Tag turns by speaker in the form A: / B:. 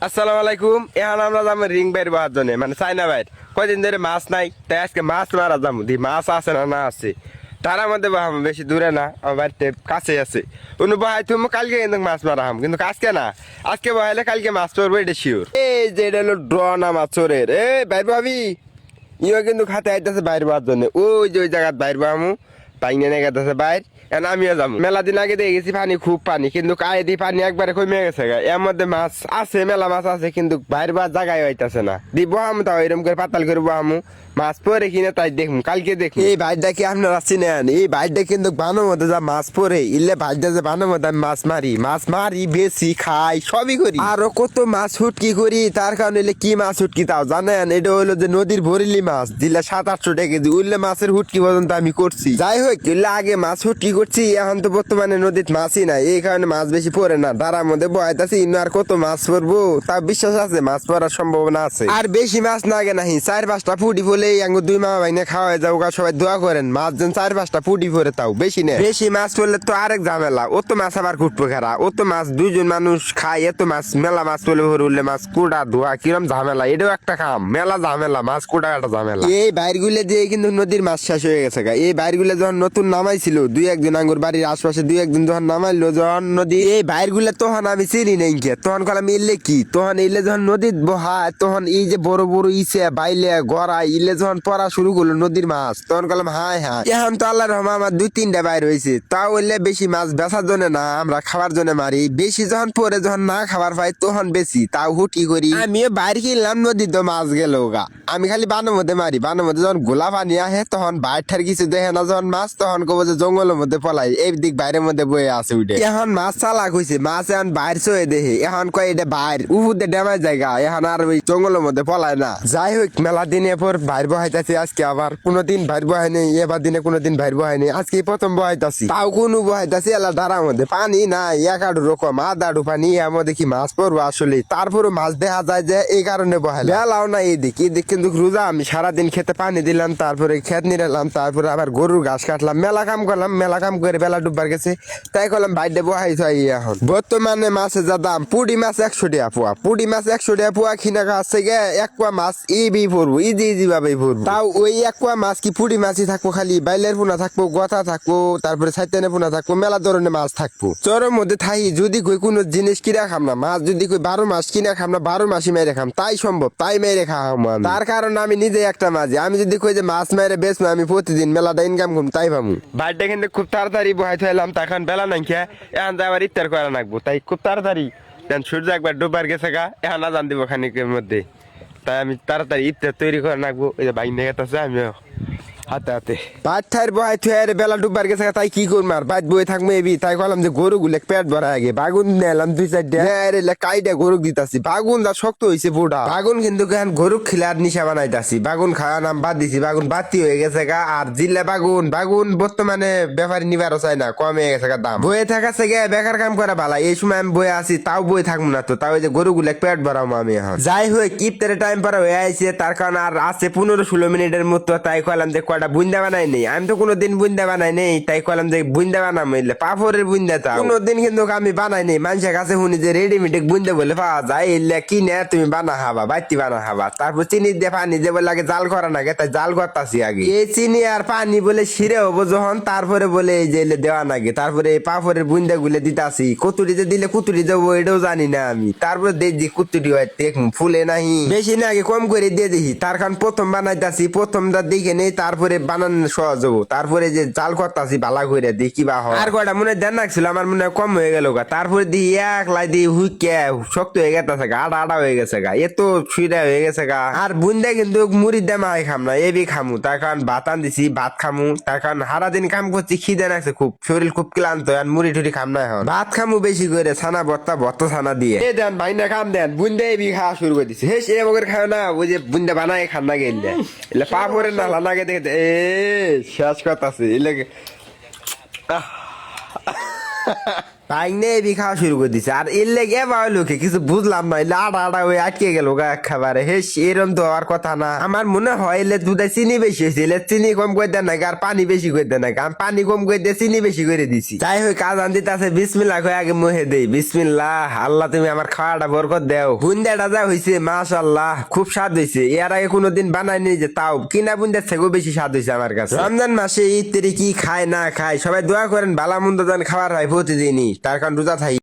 A: আসসালামু আলাইকুম। এখন আমরা যাবো রিং বাইর বাহার জন্য, মানে চাইনা বাইর। কয়দিন ধরে মাছ নাই, তাই আজকে মাছ মারা যাবো। দি মাছ আছে না না আছে, তার মধ্যে বাহাম, বেশি দূরে না, আমার বাড়িতে কাছে আছে। উনি বহাই তুমি কালকে কিন্তু মাছ মারা হাম, কিন্তু আজকে না। আজকে বহাইলে কালকে মাছ চড়বো, এটা শিওর। এই যে এটা হলো ড্র না মাছ চোরের। এই বাইর ভাবি ইও কিন্তু খাতে আইতেছে বাইর বাহার জন্য। ওই যে ওই জায়গায় বাইর বাহামু পাইনে নেই গেছে বাইর। এখন আমিও যাবো। মেলা দিন আগে দেখে গেছি পানি খুব পানি, কিন্তু কায়ে দিয়ে পানি একবারে কমে গেছে। এর মধ্যে মাছ আছে, মেলা মাছ আছে, কিন্তু বাইর বা জায়গায় হইতাছে না। দি বহামু তাও এরকম করে পাতাল করে বহামু, মাছ পরে কিনে তাই দেখুন, কালকে দেখুন। এই ভাইটা কি আপনারা চিনেন? এই ভাইটা কিন্তু বানোর মধ্যে যা মাছ পরে ইলে ভাইটা যে বানোর মধ্যে আমি মাছ মারি বেশি খাই সবই করি, আরো কত মাছ হুটকি করি। তার কারণে কি মাছ হুটকি তাও জানেন? এটা হলো যে নদীর ভরিলি মাছ দিলে 700-800 টাকা কেজি, উল্লে মাছের হুটকি পর্যন্ত আমি করছি। যাই হোক, ইল্লে আগে মাছ হুটকি করছি, এখন তো বর্তমানে নদীর মাছই নাই, এই কারণে মাছ বেশি পড়ে না। ধারার মধ্যে বয়াইতেছি, ইন্ন আর কত মাছ পড়বো, তা বিশ্বাস আছে মাছ পড়ার সম্ভাবনা আছে। আর বেশি মাছ না আগে নাহি 4-5টা ফুটি ফলে আঙ্গু 2 মামা ভাই না খাওয়াই যাও, সবাই দোয়া করেন মাছ যেন 4-5টা ফুটি পরে, তাও বেশি না। বেশি মাছ পড়লে তো আরেক ঝামেলা, ও তো মাছ আবার কুটবো খারা, ও তো মাছ 2জন মানুষ খায়, এত মাছ মেলা মাছ পড়লে ভরে উঠলে মাছ কুড়া ধোয়া কিরম ঝামেলা, এটাও একটা কাম, মেলা ঝামেলা, মাছ কুড়া একটা ঝামেলা। এই বাইর গুলে দিয়ে কিন্তু নদীর মাছ শেষ হয়ে গেছে। এই বাইর গুলে যখন নতুন নামাইছিল 2-1 আঙ্গুর বাড়ির আশপাশে 2-1 যখন নামাইলো যখন নদী, এই বাইর গুলে তখন আমি চিনি নেই কে, তখন কলাম ইলে কি, তখন ইলে যখন নদীর বহায়, তখন এই যে বড় বড় ইসে বাইলে গড়া ইলে যখন পড়া শুরু করলো নদীর মাছ, তখন কলাম হায় হায়। এখন তো আল্লাহর রহমতে আমার 2-3টা বাইর হয়েছে, তাও হইলে বেশি মাছ বেচার জন্য না, আমরা খাবার জন্য মারি। বেশি যখন পরে যখন না খাবার পাই তখন বেশি, তাও হুটি করি। আমিও বাইর কিনলাম, নদীর তো মাছ গেল গা, আমি খালি বানের মধ্যে মারি। বানের মধ্যে যখন গোলা পানি আহে তখন বাইরটার কিছু দেখে না, যখন মাছ তখন কব যে জঙ্গলের মধ্যে পলাই, এই দিক বাইরের মধ্যে বয়ে আছে উঠে। এখন মাছ চালাক হয়েছে, মাছ এখন বাইর চয়ে দেখে, এখন কয় এটা বাইর উহুদে ডেমার জায়গা, এখন আর ওই জঙ্গলের মধ্যে পলায় না। যাই হোক, মেলা দিনে পর বাইর বহাইতেছি, আজকে আবার কোনোদিন বাইর বহাই নেই, এবার দিনে কোনোদিন বাইর বহাই নেই, আজকে প্রথম বহাইতাছি। তাও কোনো বহাইতাছি এলা ধারার মধ্যে পানি নাই, 1 রকম 1.5 পানি, এর মধ্যে কি মাছ পড়বো আসলে, তারপরে মাছ দেখা যায় যে এই কারণে বহাইলাম। বেলাও না এদিক কিন্তু রোজা, আমি সারাদিন খেতে পানি দিলাম, তারপরে খেত নিলাম, তারপরে আবার গরুর ঘাস কাটলাম, মেলা কাম করলাম, মেলা কাম করে বেলা ডুববার গেছে, তাই করলাম বাইরে বহাই থাই। এখন বর্তমানে মাছের যা দাম, পুডি মাছ 100 টাকা পোয়া, পুডি মাছ 100 টাকা পোয়া, কিনা খাচ্ছে গে 1 পোয়া মাছ ইবি পড়বো, ইজি ভাবেই পড়বো। তাও ওই 1 পোয়া মাছ কি পুডি মাছই থাকবো, খালি বাইলের পোনা থাকবো, গথা থাকবো, তারপরে সাইতেনে পোনা থাকবো, মেলা ধরনের মাছ থাকবো। চরের মধ্যে থাই যদি কই কোনো জিনিস কিনা খাম না, মাছ যদি কই 12 মাস কিনা খাম না, 12 মাসই মেরে খাম, তাই সম্ভব, তাই মেরে খাওয়াম আমি। তার কারণ আমি নিজে একটা মাঝি, আমি যদি কই যে মাছ মেরে বেচবো, আমি প্রতিদিন মেলাটা ইনকাম করবো, তাই ভাবু। বাইরটা কিন্তু খুব তাড়াতাড়ি বহাই থাইলাম, তখন বেলা নাই খেয়ে এখন আবার ইফতার করা লাগবো, তাই খুব তাড়াতাড়ি সূর্য একবার ডুববার গেছে গা, এখন আজান দিব খানিকের মধ্যে, তাই আমি তাড়াতাড়ি ইফতার তৈরি করে রাখবো। এই যে বাইক নিয়ে গেছে, আমিও হাতে হাতে বাইর ঠাইর বহাই থুয়ে বেলা ডুববার গেছে, তাই কি করবো আর বাইর বয়ে থাকবো এবি, তাই কলাম যে গরু গুলে পেট ভরা আগে বাগুন নিলাম 2-4টা কাইডা গরু দিতাছি, বাগুন যা শক্ত হয়েছে বুড়া বাগুন, কিন্তু এখন গরু খিলার নিশা বানাইতাছি, বাগুন খাওয়া নাম বাদ দিছি, বাগুন বাতি হয়ে গেছে গা। আর জিল্লা বাগুন বর্তমানে ব্যাপারী নিবারও চাই না, কমে গেছে গা দাম, বয়ে থাকাছে গে বেকার কাম করা ভালা। এই সময় আমি বয়ে আছি, তাও বয়ে থাকবো না, তো তাও ওই যে গরু গুলে পেট ভরাও আমি এখন। যাই হোক, ইফতারের টাইম পারা হয়ে আইছে, তার কারণ আর আছে 15-16 মিনিটের মতো, তাই কলাম যে কয়টা বুন্দা বানাই নেই, আমি তো কোনোদিন বুন্দা বানাই নেই, তাই কলাম যে বুন্দা বানাম, পাপড়ের বুন্দা তা কোনোদিন কিন্তু আমি বানাই নেই। মানুষের কাছে শুনি যে রেডিমেড বুন্দা বলে পাওয়া যায়, এলে কিনে তুমি বানা খাবা, বাইতি বানা খাবা, তারপর চিনি দিয়ে পানি দিয়ে বলে আগে জাল করা নাগে, তাই জাল করতাছি আগে। এই চিনি আর পানি বলে শিরে হবো যখন, তারপরে বলে এই যে দেওয়া নাগে, তারপরে এই পাপড়ের বুন্দা গুলে দিতাছি। কুতুরিতে দিলে কুতুরি যাবো এটাও জানি না আমি, তারপরে দেখি কুতুরি হয় দেখুন ফুলে নাহি, বেশি না আগে কম করে দিয়ে দেখি, তার কারণ প্রথম বানাইতাছি, প্রথমটা দেখে নেই, তারপরে বানানো সহজ হবো, তারপরে যে জাল করতাছি বালা করে দেখি বা হয়। আর কয়টা মনে দেন রাখছিল, আমার মনে কম হয়ে গেল গা, তারপরে দিয়ে একলাই দিয়ে হুইকে শক্ত হয়ে গেছে গা, আটা হয়ে গেছে গা, এত সুইরা হয়ে গেছে গা। আর বুন্দা কিন্তু মুড়ি দিয়ে মাই খাম না, এবি খামু, তার কারণ ভাত আন দিছি, ভাত খামু, তার কারণ সারাদিন কাম করছি, খিদে লাগছে খুব, শরীর খুব ক্লান্ত, আর মুড়ি টুড়ি খাম না, এখন ভাত খামু বেশি করে, ছানা ভর্তা ছানা দিয়ে। এ দেন ভাই না খাম দেন, বুন্দা এবি খাওয়া শুরু করে দিছে, হে সে বগের খায় না, ওই যে বুন্দা বানায় খান না গেলে এলে পাপড়ের না লানাগে দেখে এ শেষ কথা আছে এলে তাই নেবি খাওয়া শুরু করে দিছে আর এর লেগে লোকে কিছু বুঝলাম না এলে আটা আটা হয়ে আটকে গেল গা খাবারে হে এরম তো হওয়ার কথা না আমার মনে হয় এলে দুধে চিনি বেশি হয়েছে এলে চিনি কম করে দেন নাকি আর পানি বেশি করে দেন নাকি আমি পানি কম করে দিয়ে চিনি বেশি করে দিছি যাই হোক কাজ আনতে আছে বিসমিল্লাহ কয়ে আগে মুহে দেই বিসমিল্লাহ আল্লাহ তুমি আমার খাওয়াটা বরকত দেও বুন্দাটা যা হয়েছে মাশাআল্লাহ খুব স্বাদ হয়েছে এর আগে কোনোদিন বানাইনি যে তাও কিনা বুন্দার থেকেও বেশি স্বাদ হয়েছে আমার কাছে রমজান মাসে ঈদ তেরি কি খায় না খায় সবাই দোয়া করেন ভালো মন্দ যেন খাবার হয় প্রতিদিনই তার কারণ রোজা থাকি